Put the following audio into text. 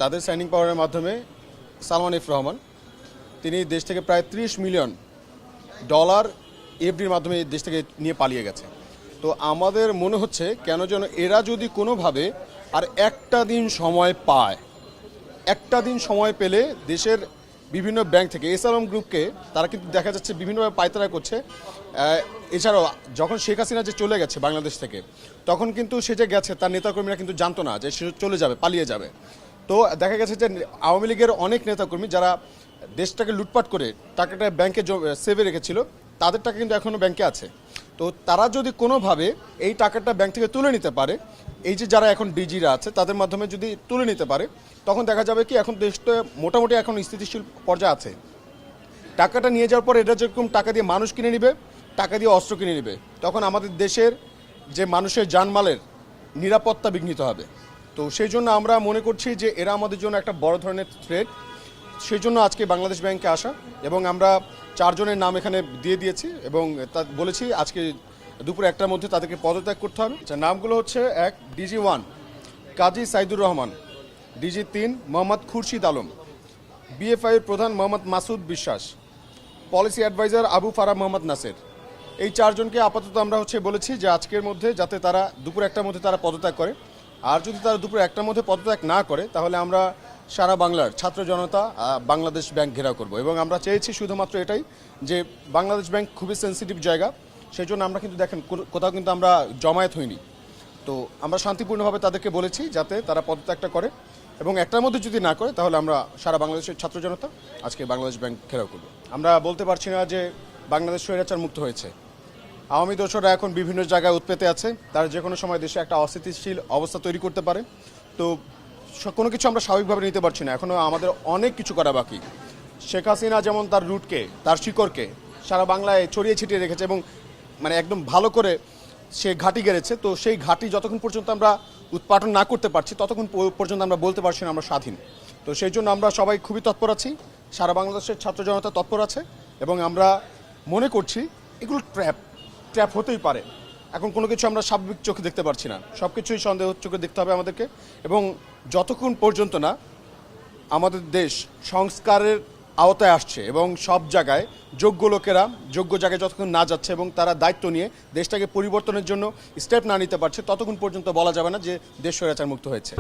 তাদের সাইনিং পাওয়ারের মাধ্যমে সালমান এফ রহমান তিনি দেশ থেকে প্রায় $30 মিলিয়ন এফডির মাধ্যমে দেশ থেকে নিয়ে পালিয়ে গেছে। তো আমাদের মনে হচ্ছে কেন যেন এরা যদি কোনোভাবে আর একটা দিন সময় পায়, একটা দিন সময় পেলে দেশের বিভিন্ন ব্যাংক থেকে এসআরএম গ্রুপকে তারা কিন্তু দেখা যাচ্ছে বিভিন্নভাবে পায়তারা করছে। এছাড়াও যখন শেখ হাসিনা যে চলে গেছে বাংলাদেশ থেকে, তখন কিন্তু সে যে গেছে তার নেতাকর্মীরা কিন্তু জানতো না যে সে চলে যাবে, পালিয়ে যাবে। তো দেখা গেছে যে আওয়ামী লীগের অনেক নেতাকর্মী যারা দেশটাকে লুটপাট করে টাকাটা ব্যাংকে সেভে রেখেছিল, তাদের টাকা কিন্তু এখনও ব্যাংকে আছে। তো তারা যদি কোনোভাবে এই টাকাটা ব্যাংক থেকে তুলে নিতে পারে, এই যে যারা এখন ডিজিরা আছে তাদের মাধ্যমে যদি তুলে নিতে পারে, তখন দেখা যাবে কি এখন দেশটা মোটামুটি এখন স্থিতিশীল পর্যায়ে আছে। টাকাটা নিয়ে যাওয়ার পর এটা যেরকম টাকা দিয়ে মানুষ কিনে নিবে, টাকা দিয়ে অস্ত্র কিনে নিবে, তখন আমাদের দেশের যে মানুষের জানমালের নিরাপত্তা বিঘ্নিত হবে। তো সেই জন্য আমরা মনে করছি যে এরা আমাদের জন্য একটা বড় ধরনের থ্রেট। সেই জন্য আজকে বাংলাদেশ ব্যাংকে আসা, এবং আমরা 4 জনের নাম এখানে দিয়ে দিয়েছি এবং তা বলেছি আজকে দুপুর 1টার মধ্যে তাদেরকে পদত্যাগ করতে হবে। নামগুলো হচ্ছে: 1 DG1 কাজী সাইদুর রহমান, DG3 মোহাম্মদ খুরশিদ আলম, BFI এর প্রধান মোহাম্মদ মাসুদ বিশ্বাস, পলিসি অ্যাডভাইজার আবু ফারাহ মোহাম্মদ নাসের। এই 4 জনকে আপাতত আমরা বলেছি যে আজকের মধ্যে যাতে তারা দুপুর 1টার মধ্যে তারা পদত্যাগ করে। আর যদি তারা দুপুর 1টার মধ্যে পদত্যাগ না করে, তাহলে আমরা সারা বাংলার ছাত্র জনতা বাংলাদেশ ব্যাংক ঘেরাও করব। এবং আমরা চেয়েছি শুধুমাত্র এটাই যে বাংলাদেশ ব্যাংক খুবই সেন্সিটিভ জায়গা, সেই জন্য আমরা কিন্তু দেখেন কোথাও কিন্তু আমরা জমায়েত হইনি। তো আমরা শান্তিপূর্ণভাবে তাদেরকে বলেছি যাতে তারা পদত্যাগটা করে, এবং 1টার মধ্যে যদি না করে তাহলে আমরা সারা বাংলাদেশের ছাত্র জনতা আজকে বাংলাদেশ ব্যাংক ঘেরাও করব। আমরা বলতে পারছি না যে বাংলাদেশ স্বৈরাচার মুক্ত হয়েছে। আওয়ামী দোসররা এখন বিভিন্ন জায়গায় উৎপেতে আছে, তারা যে কোনো সময় দেশে একটা অস্থিতিশীল অবস্থা তৈরি করতে পারে। তো কোনো কিছু আমরা স্বাভাবিকভাবে নিতে পারছি না, এখনও আমাদের অনেক কিছু করা বাকি। শেখ হাসিনা যেমন তার রুটকে, তার শিকড়কে সারা বাংলায় ছড়িয়ে ছিটিয়ে রেখেছে এবং একদম ভালো করে সে ঘাঁটি গেড়েছে। তো সেই ঘাঁটি যতক্ষণ পর্যন্ত আমরা উৎপাদন না করতে পারছি, ততক্ষণ পর্যন্ত আমরা বলতে পারছি না আমরা স্বাধীন। তো সেই জন্য আমরা সবাই খুবই তৎপর আছি, সারা বাংলাদেশের ছাত্র জনতা তৎপর আছে, এবং আমরা মনে করছি এগুলো ট্র্যাপ হতেই পারে। এখন কোনো কিছু আমরা স্বাভাবিক চোখে দেখতে পারছি না, সব কিছুই সন্দেহ চোখে দেখতে হবে আমাদেরকে। এবং যতক্ষণ পর্যন্ত না আমাদের দেশ সংস্কারের আওতায় আসছে এবং সব জায়গায় যোগ্য লোকেরা যোগ্য জায়গায় যতক্ষণ না যাচ্ছে এবং তারা দায়িত্ব নিয়ে দেশটাকে পরিবর্তনের জন্য স্টেপ না নিতে পারছে, ততক্ষণ পর্যন্ত বলা যাবে না যে দেশ স্বৈরাচার মুক্ত হয়েছে।